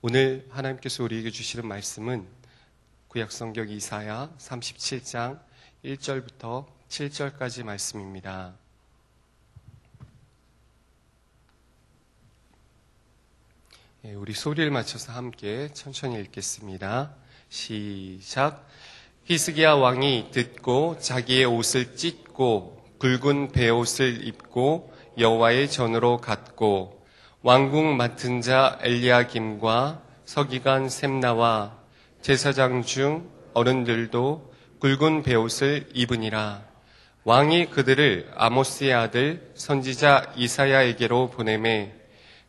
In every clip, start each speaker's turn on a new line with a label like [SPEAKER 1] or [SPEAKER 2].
[SPEAKER 1] 오늘 하나님께서 우리에게 주시는 말씀은 구약성경 이사야 37장 1절부터 7절까지 말씀입니다. 우리 소리를 맞춰서 함께 천천히 읽겠습니다. 시작. 히스기야 왕이 듣고 자기의 옷을 찢고 굵은 베옷을 입고 여호와의 전으로 갔고 왕궁 맡은 자 엘리야김과 서기관 셈나와 제사장 중 어른들도 굵은 베옷을 입으니라. 왕이 그들을 아모스의 아들 선지자 이사야에게로 보내매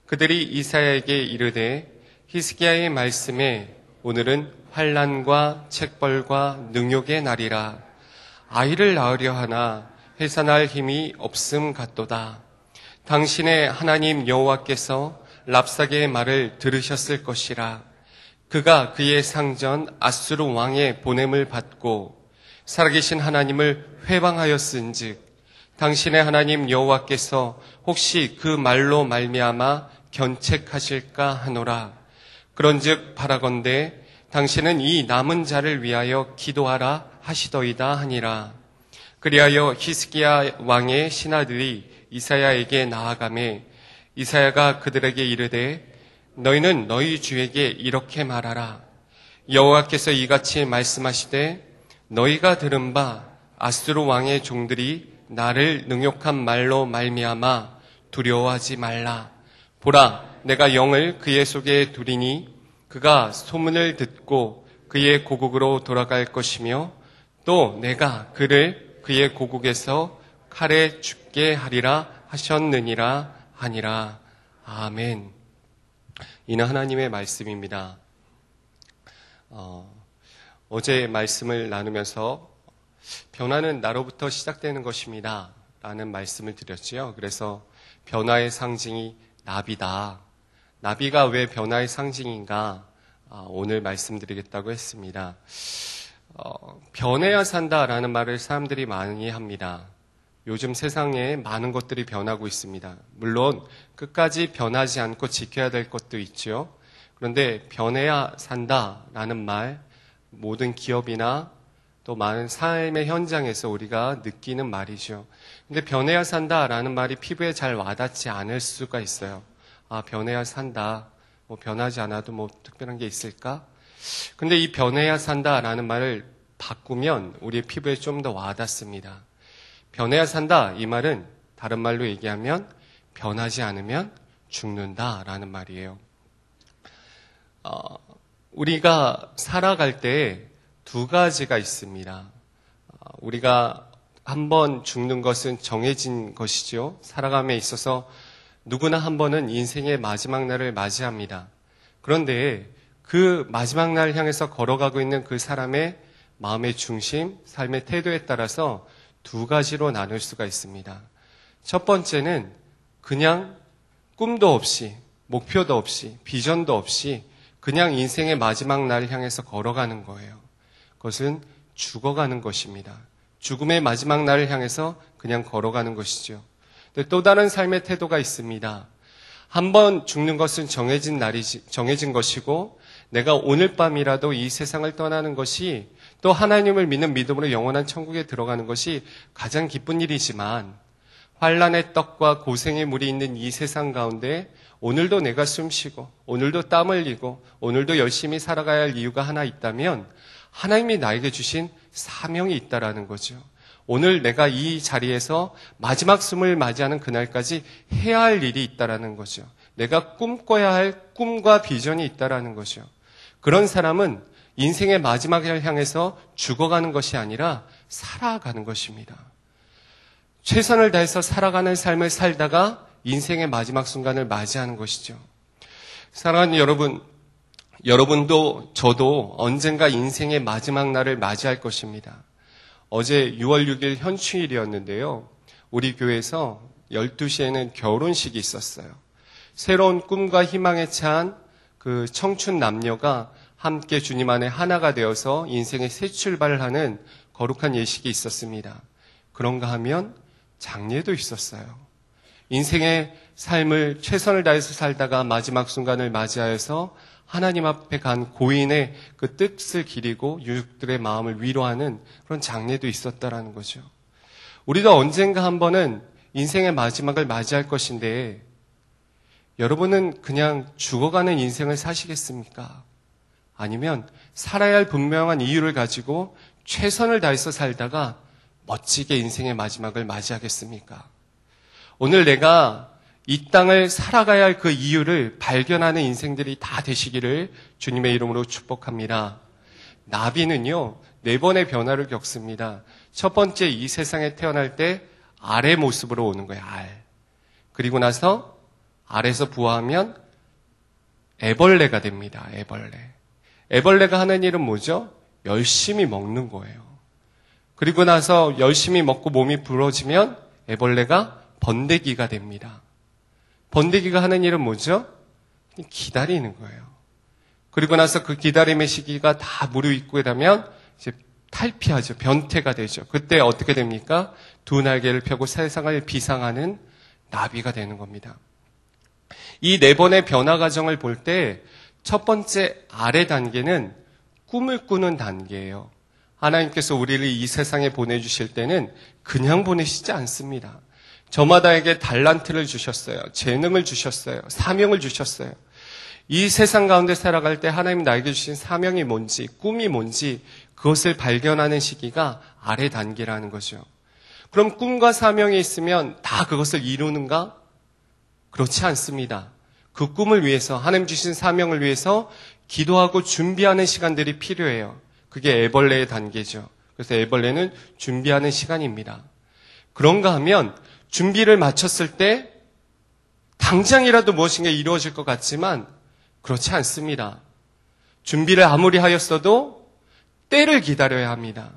[SPEAKER 1] 그들이 이사야에게 이르되 히스기야의 말씀에 오늘은 환난과 책벌과 능욕의 날이라. 아이를 낳으려 하나 해산할 힘이 없음 같도다. 당신의 하나님 여호와께서 랍사게의 말을 들으셨을 것이라. 그가 그의 상전 아수르 왕의 보냄을 받고 살아계신 하나님을 회방하였은즉 당신의 하나님 여호와께서 혹시 그 말로 말미암아 견책하실까 하노라. 그런즉 바라건대 당신은 이 남은 자를 위하여 기도하라 하시더이다 하니라. 그리하여 히스기야 왕의 신하들이 이사야에게 나아가매 이사야가 그들에게 이르되 너희는 너희 주에게 이렇게 말하라. 여호와께서 이같이 말씀하시되 너희가 들은 바 아수르 왕의 종들이 나를 능욕한 말로 말미암아 두려워하지 말라. 보라, 내가 영을 그의 속에 두리니 그가 소문을 듣고 그의 고국으로 돌아갈 것이며 또 내가 그를 그의 고국에서 칼에 죽게 하리라 하셨느니라 하니라. 아멘. 이는 하나님의 말씀입니다. 어제 말씀을 나누면서 변화는 나로부터 시작되는 것입니다 라는 말씀을 드렸지요. 그래서 변화의 상징이 나비다. 나비가 왜 변화의 상징인가 오늘 말씀드리겠다고 했습니다. 변해야 산다라는 말을 사람들이 많이 합니다. 요즘 세상에 많은 것들이 변하고 있습니다. 물론 끝까지 변하지 않고 지켜야 될 것도 있죠. 그런데 변해야 산다라는 말, 모든 기업이나 또 많은 삶의 현장에서 우리가 느끼는 말이죠. 근데 변해야 산다라는 말이 피부에 잘 와닿지 않을 수가 있어요. 아, 변해야 산다. 뭐 변하지 않아도 뭐 특별한 게 있을까? 근데 이 변해야 산다라는 말을 바꾸면 우리의 피부에 좀 더 와닿습니다. 변해야 산다. 이 말은 다른 말로 얘기하면 변하지 않으면 죽는다라는 말이에요. 우리가 살아갈 때 두 가지가 있습니다. 우리가 한번 죽는 것은 정해진 것이죠. 살아감에 있어서 누구나 한 번은 인생의 마지막 날을 맞이합니다. 그런데 그 마지막 날을 향해서 걸어가고 있는 그 사람의 마음의 중심, 삶의 태도에 따라서 두 가지로 나눌 수가 있습니다. 첫 번째는 그냥 꿈도 없이, 목표도 없이, 비전도 없이 그냥 인생의 마지막 날을 향해서 걸어가는 거예요. 그것은 죽어가는 것입니다. 죽음의 마지막 날을 향해서 그냥 걸어가는 것이죠. 근데 또 다른 삶의 태도가 있습니다. 한번 죽는 것은 정해진 것이고 내가 오늘 밤이라도 이 세상을 떠나는 것이 또 하나님을 믿는 믿음으로 영원한 천국에 들어가는 것이 가장 기쁜 일이지만 환난의 떡과 고생의 물이 있는 이 세상 가운데 오늘도 내가 숨쉬고 오늘도 땀 흘리고 오늘도 열심히 살아가야 할 이유가 하나 있다면 하나님이 나에게 주신 사명이 있다라는 거죠. 오늘 내가 이 자리에서 마지막 숨을 맞이하는 그날까지 해야 할 일이 있다라는 거죠. 내가 꿈꿔야 할 꿈과 비전이 있다라는 거죠. 그런 사람은 인생의 마지막을 향해서 죽어가는 것이 아니라 살아가는 것입니다. 최선을 다해서 살아가는 삶을 살다가 인생의 마지막 순간을 맞이하는 것이죠. 사랑하는 여러분, 여러분도 저도 언젠가 인생의 마지막 날을 맞이할 것입니다. 어제 6월 6일 현충일이었는데요. 우리 교회에서 12시에는 결혼식이 있었어요. 새로운 꿈과 희망에 찬 그 청춘 남녀가 함께 주님 안에 하나가 되어서 인생의 새 출발을 하는 거룩한 예식이 있었습니다. 그런가 하면 장례도 있었어요. 인생의 삶을 최선을 다해서 살다가 마지막 순간을 맞이하여서 하나님 앞에 간 고인의 그 뜻을 기리고 유족들의 마음을 위로하는 그런 장례도 있었다라는 거죠. 우리도 언젠가 한 번은 인생의 마지막을 맞이할 것인데 여러분은 그냥 죽어가는 인생을 사시겠습니까? 아니면 살아야 할 분명한 이유를 가지고 최선을 다해서 살다가 멋지게 인생의 마지막을 맞이하겠습니까? 오늘 내가 이 땅을 살아가야 할 그 이유를 발견하는 인생들이 다 되시기를 주님의 이름으로 축복합니다. 나비는요, 4번의 변화를 겪습니다. 첫 번째, 이 세상에 태어날 때 알의 모습으로 오는 거예요, 알. 그리고 나서 알에서 부화하면 애벌레가 됩니다, 애벌레. 애벌레가 하는 일은 뭐죠? 열심히 먹는 거예요. 그리고 나서 열심히 먹고 몸이 부러지면 애벌레가 번데기가 됩니다. 번데기가 하는 일은 뭐죠? 기다리는 거예요. 그리고 나서 그 기다림의 시기가 다 무르익고 나면 이제 탈피하죠. 변태가 되죠. 그때 어떻게 됩니까? 2날개를 펴고 세상을 비상하는 나비가 되는 겁니다. 이 4번의 변화 과정을 볼 때 첫 번째 아래 단계는 꿈을 꾸는 단계예요. 하나님께서 우리를 이 세상에 보내주실 때는 그냥 보내시지 않습니다. 저마다에게 달란트를 주셨어요. 재능을 주셨어요. 사명을 주셨어요. 이 세상 가운데 살아갈 때 하나님 나에게 주신 사명이 뭔지, 꿈이 뭔지 그것을 발견하는 시기가 아래 단계라는 거죠. 그럼 꿈과 사명이 있으면 다 그것을 이루는가? 그렇지 않습니다. 그 꿈을 위해서, 하나님 주신 사명을 위해서 기도하고 준비하는 시간들이 필요해요. 그게 애벌레의 단계죠. 그래서 애벌레는 준비하는 시간입니다. 그런가 하면 준비를 마쳤을 때 당장이라도 무엇인가 이루어질 것 같지만 그렇지 않습니다. 준비를 아무리 하였어도 때를 기다려야 합니다.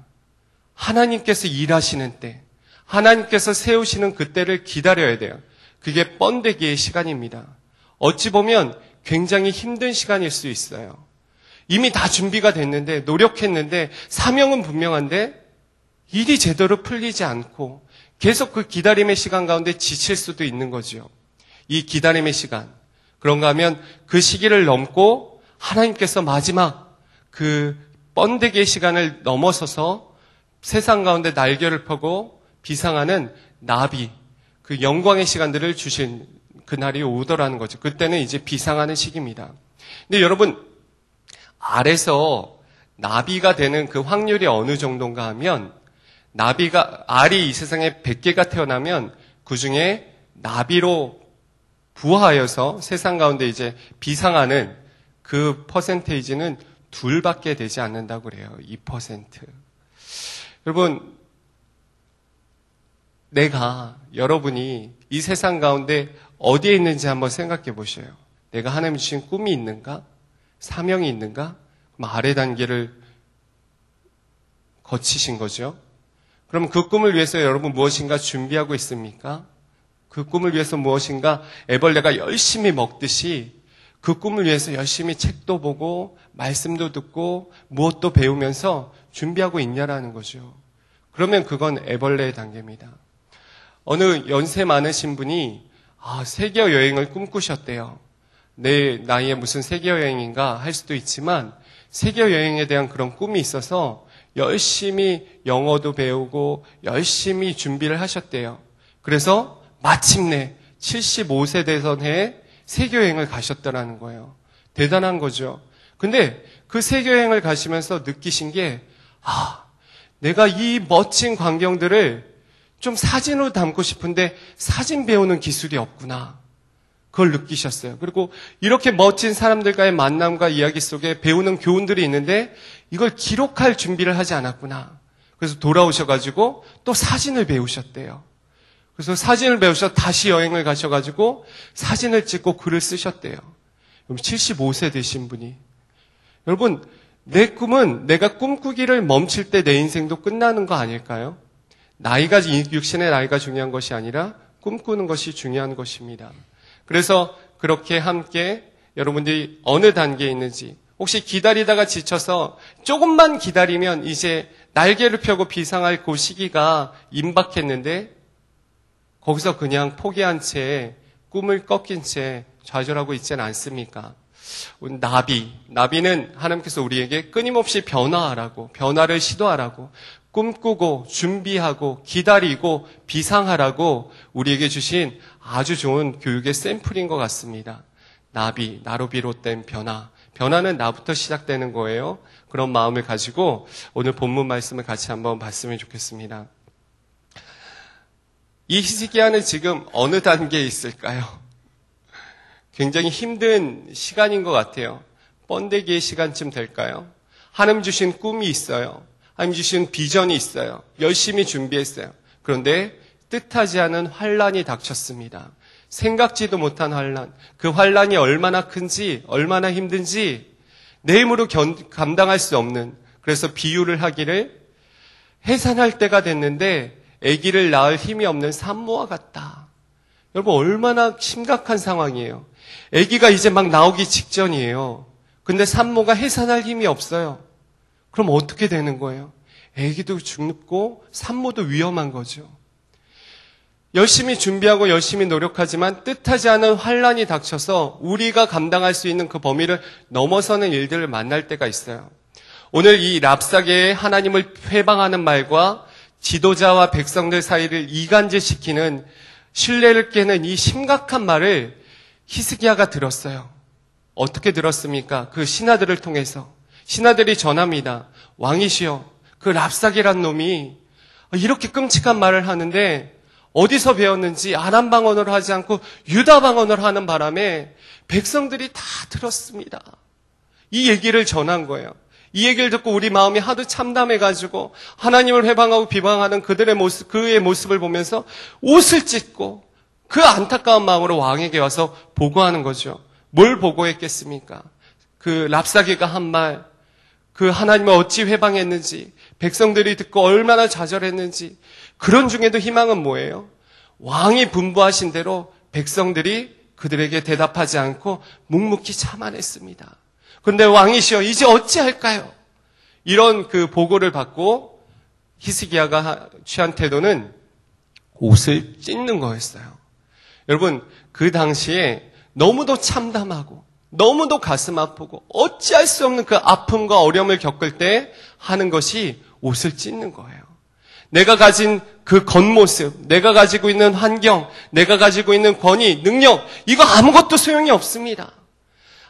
[SPEAKER 1] 하나님께서 일하시는 때, 하나님께서 세우시는 그 때를 기다려야 돼요. 그게 번데기의 시간입니다. 어찌 보면 굉장히 힘든 시간일 수 있어요. 이미 다 준비가 됐는데, 노력했는데, 사명은 분명한데 일이 제대로 풀리지 않고 계속 그 기다림의 시간 가운데 지칠 수도 있는 거죠. 이 기다림의 시간. 그런가 하면 그 시기를 넘고 하나님께서 마지막 그 번데기의 시간을 넘어서서 세상 가운데 날개를 펴고 비상하는 나비, 그 영광의 시간들을 주신 그날이 오더라는 거죠. 그때는 이제 비상하는 시기입니다. 근데 여러분, 알에서 나비가 되는 그 확률이 어느 정도인가 하면 알이 이 세상에 100개가 태어나면 그 중에 나비로 부화하여서 세상 가운데 이제 비상하는 그 퍼센테이지는 2밖에 되지 않는다고 그래요. 2%. 여러분, 여러분이 이 세상 가운데 어디에 있는지 한번 생각해 보셔요. 내가 하나님 주신 꿈이 있는가? 사명이 있는가? 그럼 아래 단계를 거치신 거죠. 그럼 그 꿈을 위해서 여러분 무엇인가 준비하고 있습니까? 그 꿈을 위해서 무엇인가 애벌레가 열심히 먹듯이 그 꿈을 위해서 열심히 책도 보고 말씀도 듣고 무엇도 배우면서 준비하고 있냐라는 거죠. 그러면 그건 애벌레의 단계입니다. 어느 연세 많으신 분이 세계 여행을 꿈꾸셨대요. 내 나이에 무슨 세계 여행인가 할 수도 있지만 세계 여행에 대한 그런 꿈이 있어서 열심히 영어도 배우고 열심히 준비를 하셨대요. 그래서 마침내 75세 되던 해에 세계여행을 가셨다라는 거예요. 대단한 거죠. 근데 그 세계여행을 가시면서 느끼신 게 내가 이 멋진 광경들을 좀 사진으로 담고 싶은데 사진 배우는 기술이 없구나. 그걸 느끼셨어요. 그리고 이렇게 멋진 사람들과의 만남과 이야기 속에 배우는 교훈들이 있는데 이걸 기록할 준비를 하지 않았구나. 그래서 돌아오셔가지고 또 사진을 배우셨대요. 그래서 사진을 배우셔서 다시 여행을 가셔가지고 사진을 찍고 글을 쓰셨대요. 75세 되신 분이. 여러분, 내 꿈은 내가 꿈꾸기를 멈출 때 내 인생도 끝나는 거 아닐까요? 육신의 나이가 중요한 것이 아니라 꿈꾸는 것이 중요한 것입니다. 그래서 그렇게 함께 여러분들이 어느 단계에 있는지, 혹시 기다리다가 지쳐서 조금만 기다리면 이제 날개를 펴고 비상할 그 시기가 임박했는데 거기서 그냥 포기한 채 꿈을 꺾인 채 좌절하고 있지는 않습니까? 나비는 하나님께서 우리에게 끊임없이 변화를 시도하라고, 꿈꾸고 준비하고 기다리고 비상하라고 우리에게 주신 아주 좋은 교육의 샘플인 것 같습니다. 나로 비롯된 변화는 나부터 시작되는 거예요. 그런 마음을 가지고 오늘 본문 말씀을 같이 한번 봤으면 좋겠습니다. 이 히스기야는 지금 어느 단계에 있을까요? 굉장히 힘든 시간인 것 같아요. 번데기의 시간쯤 될까요? 하나님 주신 꿈이 있어요. 하나님 주신 비전이 있어요. 열심히 준비했어요. 그런데 뜻하지 않은 환란이 닥쳤습니다. 생각지도 못한 환란. 그 환란이 얼마나 큰지, 얼마나 힘든지 내 힘으로 감당할 수 없는, 그래서 비유를 하기를 해산할 때가 됐는데 아기를 낳을 힘이 없는 산모와 같다. 여러분, 얼마나 심각한 상황이에요. 아기가 이제 막 나오기 직전이에요. 근데 산모가 해산할 힘이 없어요. 그럼 어떻게 되는 거예요? 아기도 죽고 산모도 위험한 거죠. 열심히 준비하고 열심히 노력하지만 뜻하지 않은 환란이 닥쳐서 우리가 감당할 수 있는 그 범위를 넘어서는 일들을 만날 때가 있어요. 오늘 이 랍사게의 하나님을 회방하는 말과 지도자와 백성들 사이를 이간질시키는, 신뢰를 깨는 이 심각한 말을 히스기야가 들었어요. 어떻게 들었습니까? 그 신하들을 통해서. 신하들이 전합니다. 왕이시여, 그 랍사게란 놈이 이렇게 끔찍한 말을 하는데 어디서 배웠는지 아람 방언으로 하지 않고 유다 방언으로 하는 바람에 백성들이 다 들었습니다. 이 얘기를 전한 거예요. 이 얘기를 듣고 우리 마음이 하도 참담해가지고 하나님을 회방하고 비방하는 그의 모습을 보면서 옷을 찢고 그 안타까운 마음으로 왕에게 와서 보고하는 거죠. 뭘 보고했겠습니까? 그 랍사게가 한 말, 그 하나님을 어찌 회방했는지, 백성들이 듣고 얼마나 좌절했는지. 그런 중에도 희망은 뭐예요? 왕이 분부하신 대로 백성들이 그들에게 대답하지 않고 묵묵히 참아냈습니다. 그런데 왕이시여, 이제 어찌할까요? 이런 그 보고를 받고 히스기야가 취한 태도는 옷을 찢는 거였어요. 여러분, 그 당시에 너무도 참담하고 너무도 가슴 아프고 어찌할 수 없는 그 아픔과 어려움을 겪을 때 하는 것이 옷을 찢는 거예요. 내가 가진 그 겉모습, 내가 가지고 있는 환경, 내가 가지고 있는 권위, 능력, 이거 아무것도 소용이 없습니다.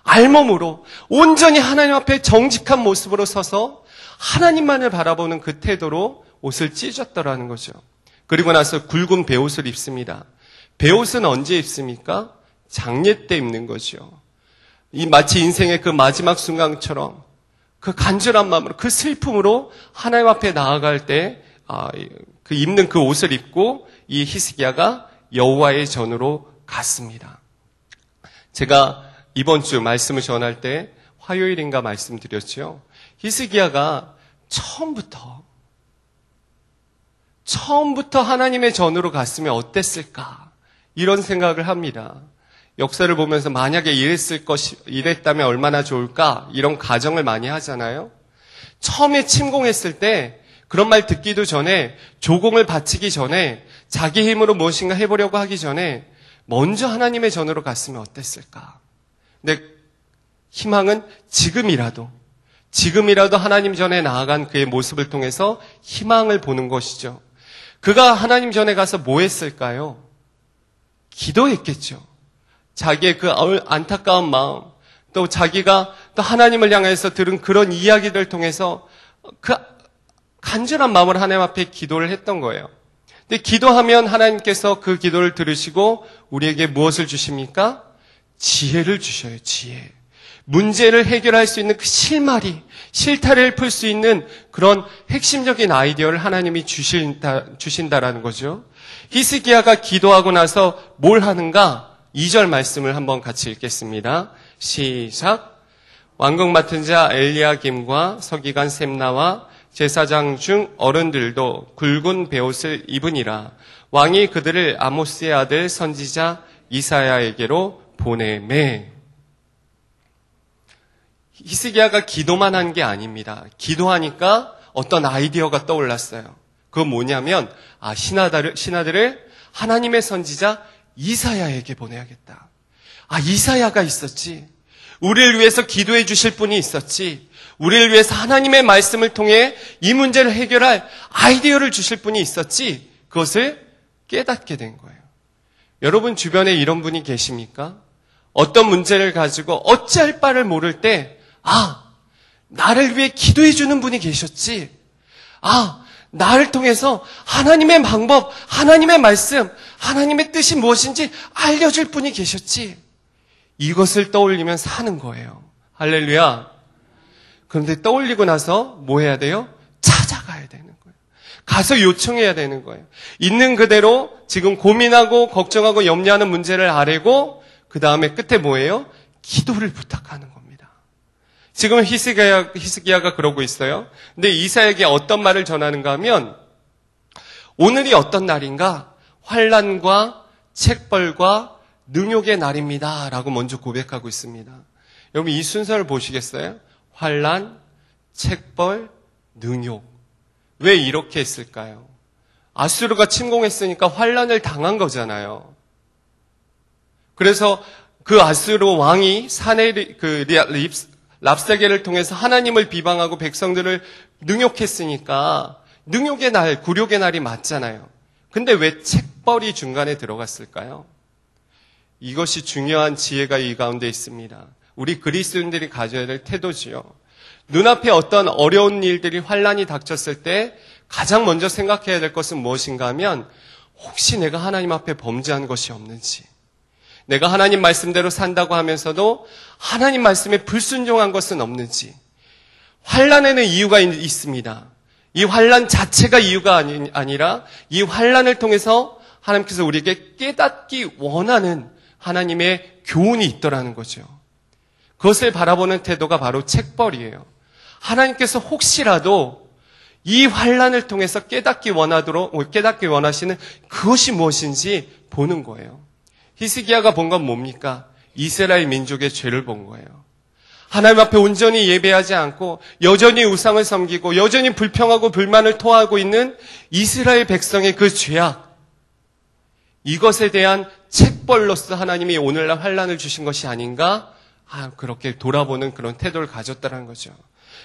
[SPEAKER 1] 알몸으로 온전히 하나님 앞에 정직한 모습으로 서서 하나님만을 바라보는 그 태도로 옷을 찢었더라는 거죠. 그리고 나서 굵은 베옷을 입습니다. 베옷은 언제 입습니까? 장례 때 입는 거죠. 이 마치 인생의 그 마지막 순간처럼 그 간절한 마음으로, 그 슬픔으로 하나님 앞에 나아갈 때 그 입는 그 옷을 입고 이 히스기야가 여호와의 전으로 갔습니다. 제가 이번 주 말씀을 전할 때 화요일인가 말씀드렸죠. 히스기야가 처음부터 하나님의 전으로 갔으면 어땠을까, 이런 생각을 합니다. 역사를 보면서 만약에 이랬다면 얼마나 좋을까, 이런 가정을 많이 하잖아요. 처음에 침공했을 때 그런 말 듣기도 전에, 조공을 바치기 전에, 자기 힘으로 무엇인가 해보려고 하기 전에 먼저 하나님의 전으로 갔으면 어땠을까. 근데 희망은 지금이라도 하나님 전에 나아간 그의 모습을 통해서 희망을 보는 것이죠. 그가 하나님 전에 가서 뭐 했을까요? 기도했겠죠. 자기의 그 안타까운 마음, 또 자기가 또 하나님을 향해서 들은 그런 이야기들 통해서 그 간절한 마음으로 하나님 앞에 기도를 했던 거예요. 근데 기도하면 하나님께서 그 기도를 들으시고 우리에게 무엇을 주십니까? 지혜를 주셔요, 지혜. 문제를 해결할 수 있는 그 실타래를 풀 수 있는 그런 핵심적인 아이디어를 하나님이 주신다라는 거죠. 히스기야가 기도하고 나서 뭘 하는가? 2절 말씀을 한번 같이 읽겠습니다. 시작. 왕궁 맡은 자 엘리야김과 서기관 셈나와 제사장 중 어른들도 굵은 베옷을 입으니라. 왕이 그들을 아모스의 아들 선지자 이사야에게로 보내매. 히스기야가 기도만 한 게 아닙니다. 기도하니까 어떤 아이디어가 떠올랐어요. 그건 뭐냐면 신하들을 하나님의 선지자 이사야에게 보내야겠다. 아, 이사야가 있었지. 우리를 위해서 기도해 주실 분이 있었지. 우리를 위해서 하나님의 말씀을 통해 이 문제를 해결할 아이디어를 주실 분이 있었지. 그것을 깨닫게 된 거예요. 여러분 주변에 이런 분이 계십니까? 어떤 문제를 가지고 어찌할 바를 모를 때, 아, 나를 위해 기도해 주는 분이 계셨지. 아, 나를 통해서 하나님의 방법, 하나님의 말씀, 하나님의 뜻이 무엇인지 알려줄 분이 계셨지. 이것을 떠올리면 사는 거예요. 할렐루야. 그런데 떠올리고 나서 뭐 해야 돼요? 찾아가야 되는 거예요. 가서 요청해야 되는 거예요. 있는 그대로 지금 고민하고 걱정하고 염려하는 문제를 아뢰고 그 다음에 끝에 뭐예요? 기도를 부탁하는 겁니다. 지금 히스기야가 그러고 있어요. 근데 이사야에게 어떤 말을 전하는가 하면 오늘이 어떤 날인가? 환난과 책벌과 능욕의 날입니다. 라고 먼저 고백하고 있습니다. 여러분 이 순서를 보시겠어요? 환난, 책벌, 능욕. 왜 이렇게 했을까요? 아수르가 침공했으니까 환난을 당한 거잖아요. 그래서 그 아수르 왕이 랍사게를 통해서 하나님을 비방하고 백성들을 능욕했으니까 능욕의 날, 굴욕의 날이 맞잖아요. 근데 왜 책벌이 중간에 들어갔을까요? 이것이 중요한 지혜가 이 가운데 있습니다. 우리 그리스도인들이 가져야 될 태도지요. 눈앞에 어떤 어려운 일들이 환난이 닥쳤을 때 가장 먼저 생각해야 될 것은 무엇인가 하면 혹시 내가 하나님 앞에 범죄한 것이 없는지, 내가 하나님 말씀대로 산다고 하면서도 하나님 말씀에 불순종한 것은 없는지. 환난에는 이유가 있습니다. 이 환난 자체가 이유가 아니라 이 환난을 통해서 하나님께서 우리에게 깨닫기 원하는 하나님의 교훈이 있더라는 거죠. 그것을 바라보는 태도가 바로 책벌이에요. 하나님께서 혹시라도 이 환난을 통해서 깨닫기 원하시는 그것이 무엇인지 보는 거예요. 히스기야가 본 건 뭡니까? 이스라엘 민족의 죄를 본 거예요. 하나님 앞에 온전히 예배하지 않고 여전히 우상을 섬기고 여전히 불평하고 불만을 토하고 있는 이스라엘 백성의 그 죄악, 이것에 대한 책벌로서 하나님이 오늘날 환난을 주신 것이 아닌가? 그렇게 돌아보는 그런 태도를 가졌다는 거죠.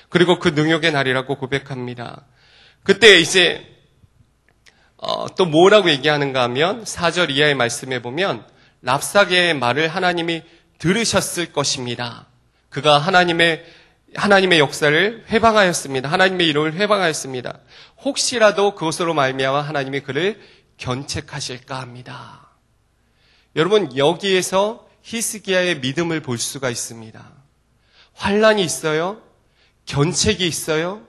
[SPEAKER 1] 그리고 그 능욕의 날이라고 고백합니다. 그때 이제 또 뭐라고 얘기하는가 하면 4절 이하의 말씀에 보면 랍사게의 말을 하나님이 들으셨을 것입니다. 그가 하나님의 역사를 회방하였습니다. 하나님의 이름을 회방하였습니다. 혹시라도 그것으로 말미암아 하나님이 그를 견책하실까 합니다. 여러분 여기에서 히스기야의 믿음을 볼 수가 있습니다. 환난이 있어요. 견책이 있어요.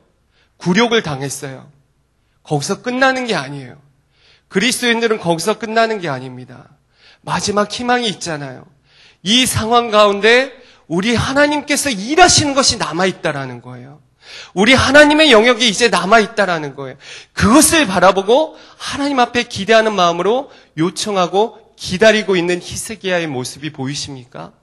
[SPEAKER 1] 굴욕을 당했어요. 거기서 끝나는 게 아니에요. 그리스도인들은 거기서 끝나는 게 아닙니다. 마지막 희망이 있잖아요. 이 상황 가운데 우리 하나님께서 일하시는 것이 남아있다라는 거예요. 우리 하나님의 영역이 이제 남아있다라는 거예요. 그것을 바라보고 하나님 앞에 기대하는 마음으로 요청하고 기다리고 있는 히스기야의 모습이 보이십니까?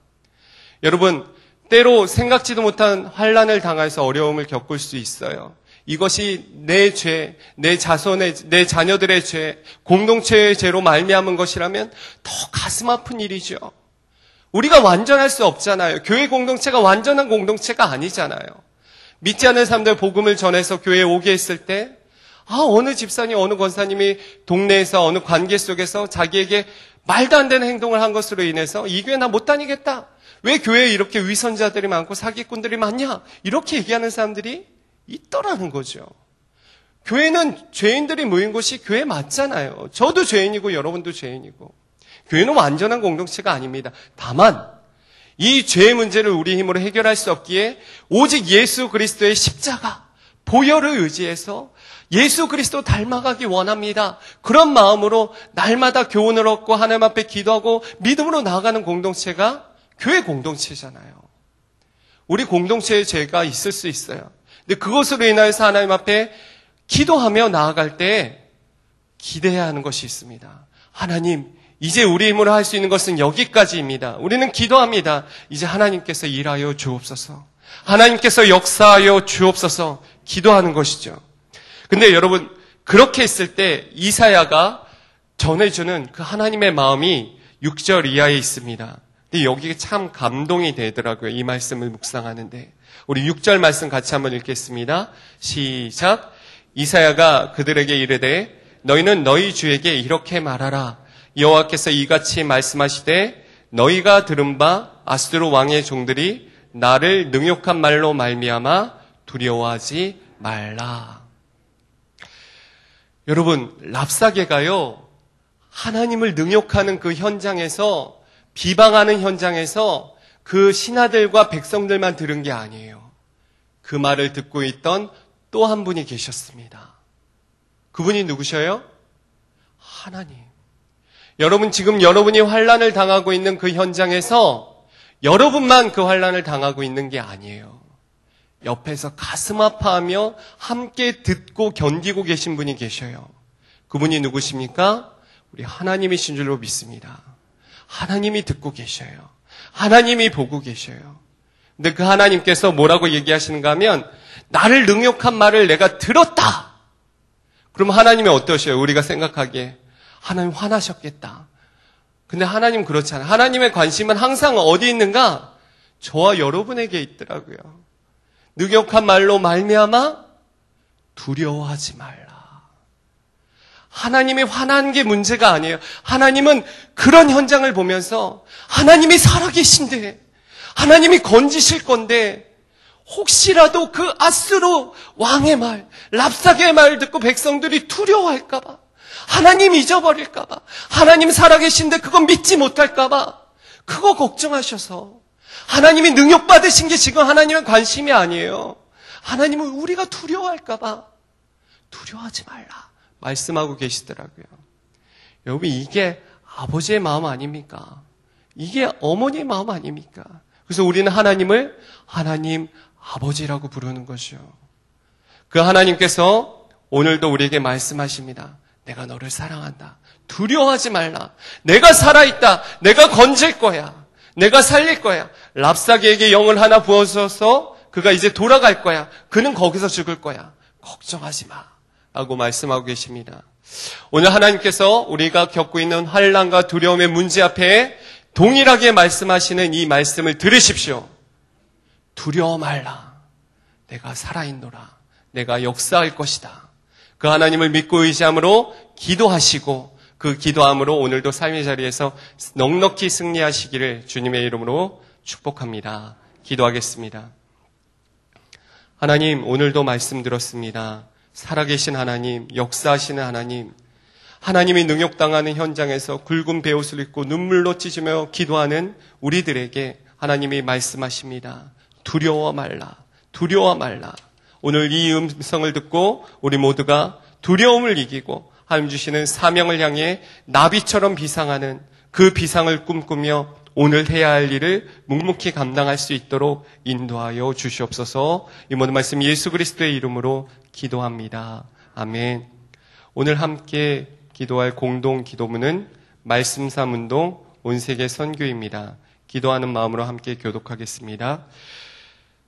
[SPEAKER 1] 여러분, 때로 생각지도 못한 환난을 당해서 어려움을 겪을 수 있어요. 이것이 내 죄, 내 자녀들의 죄, 공동체의 죄로 말미암은 것이라면 더 가슴 아픈 일이죠. 우리가 완전할 수 없잖아요. 교회 공동체가 완전한 공동체가 아니잖아요. 믿지 않는 사람들 복음을 전해서 교회에 오게 했을 때 어느 집사님, 어느 권사님이 동네에서 어느 관계 속에서 자기에게 말도 안 되는 행동을 한 것으로 인해서 이 교회 나 못 다니겠다. 왜 교회에 이렇게 위선자들이 많고 사기꾼들이 많냐? 이렇게 얘기하는 사람들이 있더라는 거죠. 교회는 죄인들이 모인 곳이 교회 맞잖아요. 저도 죄인이고 여러분도 죄인이고. 교회는 완전한 공동체가 아닙니다. 다만 이 죄의 문제를 우리 힘으로 해결할 수 없기에 오직 예수 그리스도의 십자가, 보혈을 의지해서 예수 그리스도 닮아가기 원합니다. 그런 마음으로 날마다 교훈을 얻고 하나님 앞에 기도하고 믿음으로 나아가는 공동체가 교회 공동체잖아요. 우리 공동체에 죄가 있을 수 있어요. 근데 그것으로 인하여서 하나님 앞에 기도하며 나아갈 때 기대해야 하는 것이 있습니다. 하나님, 이제 우리 힘으로 할 수 있는 것은 여기까지입니다. 우리는 기도합니다. 이제 하나님께서 일하여 주옵소서. 하나님께서 역사하여 주옵소서. 기도하는 것이죠. 근데 여러분, 그렇게 했을 때 이사야가 전해주는 그 하나님의 마음이 6절 이하에 있습니다. 근데 여기에 참 감동이 되더라고요. 이 말씀을 묵상하는데. 우리 6절 말씀 같이 한번 읽겠습니다. 시작. 이사야가 그들에게 이르되 너희는 너희 주에게 이렇게 말하라. 여호와께서 이같이 말씀하시되 너희가 들은 바 아수르 왕의 종들이 나를 능욕한 말로 말미암아 두려워하지 말라. 여러분, 랍사게가요, 하나님을 능욕하는 그 현장에서, 비방하는 현장에서 그 신하들과 백성들만 들은 게 아니에요. 그 말을 듣고 있던 또 한 분이 계셨습니다. 그분이 누구셔요? 하나님. 여러분, 지금 여러분이 환난을 당하고 있는 그 현장에서 여러분만 그 환난을 당하고 있는 게 아니에요. 옆에서 가슴 아파하며 함께 듣고 견디고 계신 분이 계셔요. 그분이 누구십니까? 우리 하나님이신 줄로 믿습니다. 하나님이 듣고 계셔요. 하나님이 보고 계셔요. 근데 그 하나님께서 뭐라고 얘기하시는가 하면 나를 능욕한 말을 내가 들었다. 그럼 하나님이 어떠셔요? 우리가 생각하기에 하나님 화나셨겠다. 근데 하나님 그렇지 않아요. 하나님의 관심은 항상 어디 있는가? 저와 여러분에게 있더라고요. 능욕한 말로 말미암아 두려워하지 말라. 하나님이 화난 게 문제가 아니에요. 하나님은 그런 현장을 보면서 하나님이 살아계신데 하나님이 건지실 건데 혹시라도 그 아수르 왕의 말, 랍사게의 말 듣고 백성들이 두려워할까 봐, 하나님 잊어버릴까 봐, 하나님 살아계신데 그건 믿지 못할까 봐 그거 걱정하셔서 하나님이 능욕받으신 게 지금 하나님의 관심이 아니에요. 하나님은 우리가 두려워할까 봐 두려워하지 말라 말씀하고 계시더라고요. 여러분, 이게 아버지의 마음 아닙니까? 이게 어머니의 마음 아닙니까? 그래서 우리는 하나님을 하나님 아버지라고 부르는 것이요. 그 하나님께서 오늘도 우리에게 말씀하십니다. 내가 너를 사랑한다. 두려워하지 말라. 내가 살아있다. 내가 건질 거야. 내가 살릴 거야. 랍사게에게 영을 하나 부어줘서 그가 이제 돌아갈 거야. 그는 거기서 죽을 거야. 걱정하지 마. 라고 말씀하고 계십니다. 오늘 하나님께서 우리가 겪고 있는 환난과 두려움의 문제 앞에 동일하게 말씀하시는 이 말씀을 들으십시오. 두려워 말라. 내가 살아있노라. 내가 역사할 것이다. 그 하나님을 믿고 의지함으로 기도하시고 그 기도함으로 오늘도 삶의 자리에서 넉넉히 승리하시기를 주님의 이름으로 축복합니다. 기도하겠습니다. 하나님, 오늘도 말씀 들었습니다. 살아계신 하나님, 역사하시는 하나님, 하나님이 능욕당하는 현장에서 굵은 베옷을 입고 눈물로 찢으며 기도하는 우리들에게 하나님이 말씀하십니다. 두려워 말라. 두려워 말라. 오늘 이 음성을 듣고 우리 모두가 두려움을 이기고 하나님 주시는 사명을 향해 나비처럼 비상하는 그 비상을 꿈꾸며 오늘 해야 할 일을 묵묵히 감당할 수 있도록 인도하여 주시옵소서. 이 모든 말씀 예수 그리스도의 이름으로 기도합니다. 아멘. 오늘 함께 기도할 공동 기도문은 말씀 삼운동 온세계 선교입니다. 기도하는 마음으로 함께 교독하겠습니다.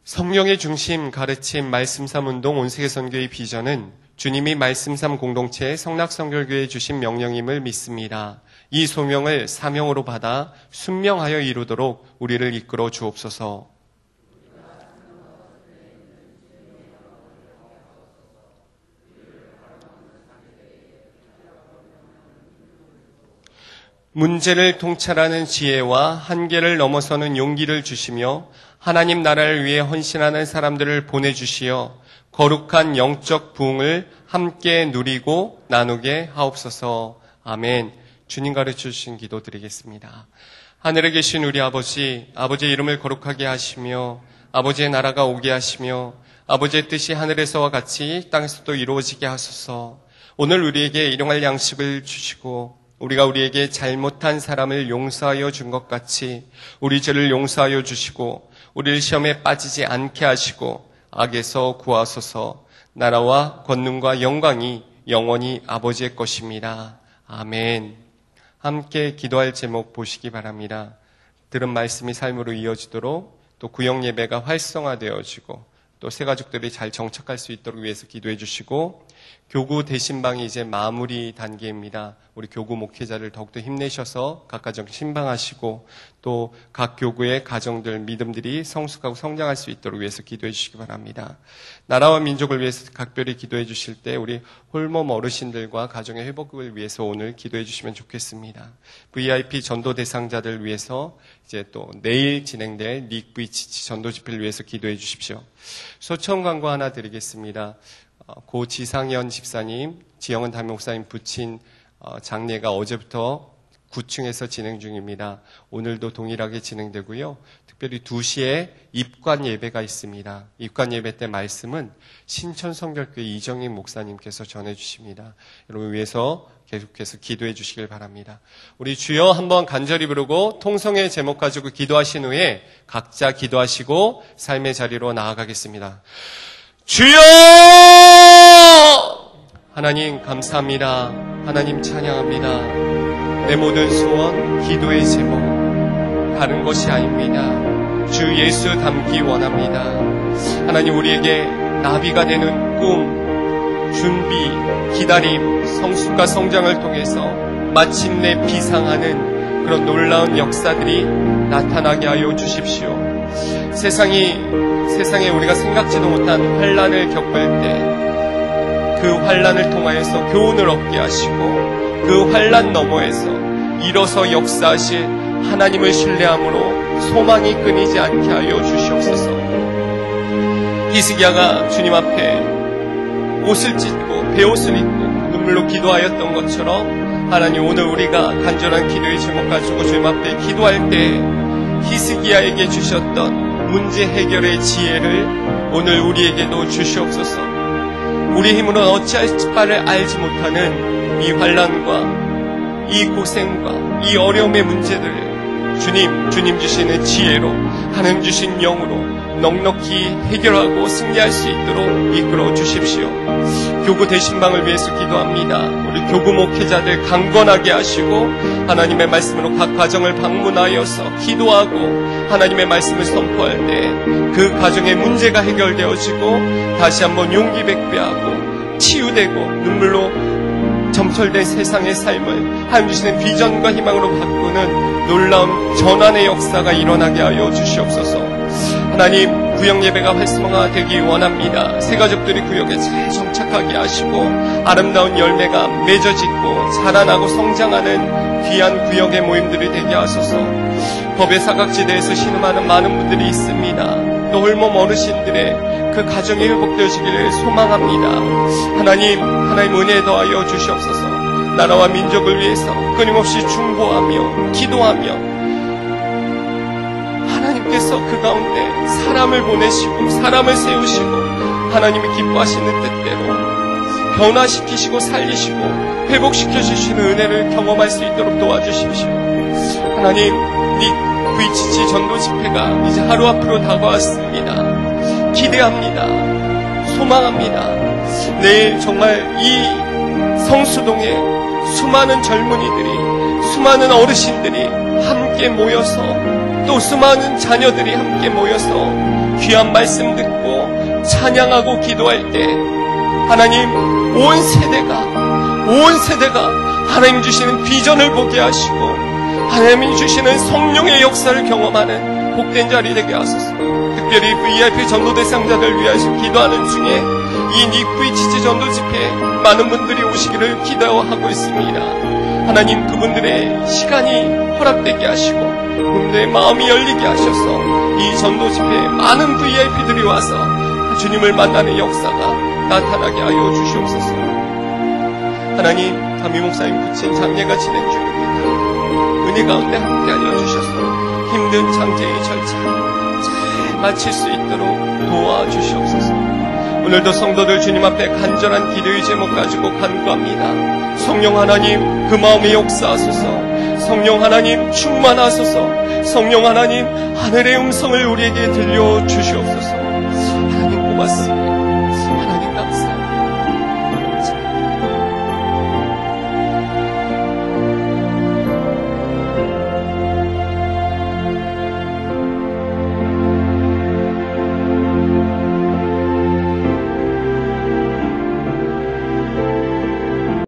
[SPEAKER 1] 성령의 중심 가르침 말씀 삼운동 온세계 선교의 비전은 주님이 말씀 삼 공동체 성락선결교회에 주신 명령임을 믿습니다. 이 소명을 사명으로 받아 순명하여 이루도록 우리를 이끌어 주옵소서. 문제를 통찰하는 지혜와 한계를 넘어서는 용기를 주시며 하나님 나라를 위해 헌신하는 사람들을 보내주시어 거룩한 영적 부흥을 함께 누리고 나누게 하옵소서. 아멘. 주님 가르쳐 주신 기도 드리겠습니다. 하늘에 계신 우리 아버지, 아버지의 이름을 거룩하게 하시며 아버지의 나라가 오게 하시며 아버지의 뜻이 하늘에서와 같이 땅에서도 이루어지게 하소서. 오늘 우리에게 일용할 양식을 주시고 우리가 우리에게 잘못한 사람을 용서하여 준 것 같이 우리 죄를 용서하여 주시고 우리를 시험에 빠지지 않게 하시고 악에서 구하소서. 나라와 권능과 영광이 영원히 아버지의 것입니다. 아멘. 함께 기도할 제목 보시기 바랍니다. 들은 말씀이 삶으로 이어지도록 또 구역 예배가 활성화되어지고 또 새 가족들이 잘 정착할 수 있도록 위해서 기도해 주시고, 교구 대신방이 이제 마무리 단계입니다. 우리 교구 목회자를 더욱더 힘내셔서 각 가정 신방하시고 또 각 교구의 가정들, 믿음들이 성숙하고 성장할 수 있도록 위해서 기도해 주시기 바랍니다. 나라와 민족을 위해서 각별히 기도해 주실 때 우리 홀몸 어르신들과 가정의 회복을 위해서 오늘 기도해 주시면 좋겠습니다. VIP 전도 대상자들 위해서 이제 또 내일 진행될 닉VCC 전도 집회를 위해서 기도해 주십시오. 소청 광고 하나 드리겠습니다. 고 지상현 집사님, 지영은 담임 목사님 부친 장례가 어제부터 9층에서 진행 중입니다. 오늘도 동일하게 진행되고요. 특별히 2시에 입관 예배가 있습니다. 입관 예배 때 말씀은 신천성결교회 이정인 목사님께서 전해주십니다. 여러분 위해서 계속해서 기도해 주시길 바랍니다. 우리 주여 한번 간절히 부르고 통성의 제목 가지고 기도하신 후에 각자 기도하시고 삶의 자리로 나아가겠습니다. 주여! 하나님 감사합니다. 하나님 찬양합니다. 내 모든 소원, 기도의 제목 다른 것이 아닙니다. 주 예수 닮기 원합니다. 하나님 우리에게 나비가 되는 꿈, 준비, 기다림, 성숙과 성장을 통해서 마침내 비상하는 그런 놀라운 역사들이 나타나게 하여 주십시오. 세상에 우리가 생각지도 못한 환난을 겪을 때 그 환난을 통하여서 교훈을 얻게 하시고 그 환난 너머에서 일어서 역사하실 하나님을 신뢰함으로 소망이 끊이지 않게 하여 주시옵소서. 히스기야가 주님 앞에 옷을 찢고 베옷을 입고 눈물로 기도하였던 것처럼 하나님 오늘 우리가 간절한 기도의 제목 가지고 주님 앞에 기도할 때 히스기야에게 주셨던 문제 해결의 지혜를 오늘 우리에게도 주시옵소서. 우리 힘으로는 어찌할 바를 알지 못하는 이 환난과 이 고생과 이 어려움의 문제들을 주님 주시는 지혜로 하나님 주신 영으로 넉넉히 해결하고 승리할 수 있도록 이끌어 주십시오. 교구 대신방을 위해서 기도합니다. 우리 교구 목회자들 강건하게 하시고 하나님의 말씀으로 각 가정을 방문하여서 기도하고 하나님의 말씀을 선포할 때 그 가정의 문제가 해결되어지고 다시 한번 용기 백배하고 치유되고 눈물로 점철된 세상의 삶을 하나님 주시는 비전과 희망으로 바꾸는 놀라운 전환의 역사가 일어나게 하여 주시옵소서. 하나님 구역 예배가 활성화되기 원합니다. 새 가족들이 구역에 잘 정착하게 하시고 아름다운 열매가 맺어지고 자라나고 성장하는 귀한 구역의 모임들이 되게 하소서. 법의 사각지대에서 신음하는 많은 분들이 있습니다. 또 홀몸 어르신들의 그 가정이 회복되어지기를 소망합니다. 하나님 은혜 더하여 주시옵소서. 나라와 민족을 위해서 끊임없이 중보하며 기도하며 하나님께서 그 가운데 사람을 보내시고 사람을 세우시고 하나님이 기뻐하시는 뜻대로 변화시키시고 살리시고 회복시켜 주시는 은혜를 경험할 수 있도록 도와주십시오. 하나님 VCC 전도 집회가 이제 하루 앞으로 다가왔습니다. 기대합니다. 소망합니다. 내일 정말 이 성수동에 수많은 젊은이들이, 수많은 어르신들이 함께 모여서 또 수많은 자녀들이 함께 모여서 귀한 말씀 듣고 찬양하고 기도할 때 하나님 온 세대가 하나님 주시는 비전을 보게 하시고 하나님이 주시는 성령의 역사를 경험하는 복된 자리 되게 하소서. 특별히 VIP 전도 대상자들 위해서 기도하는 중에 이 닉VCC 전도 집회에 많은 분들이 오시기를 기도하고 있습니다. 하나님 그분들의 시간이 허락되게 하시고 그분들의 마음이 열리게 하셔서 이 전도 집회에 많은 VIP들이 와서 주님을 만나는 역사가 나타나게 하여 주시옵소서. 하나님 담임 목사님 부친 장례가 진행 중입니다. 은혜 가운데 함께 알려주셔서 힘든 장제의 절차 잘 마칠 수 있도록 도와주시옵소서. 오늘도 성도들 주님 앞에 간절한 기도의 제목 가지고 간구합니다. 성령 하나님 그 마음에 역사하소서. 성령 하나님 충만하소서. 성령 하나님 하늘의 음성을 우리에게 들려주시옵소서. 하나님 고맙습니다.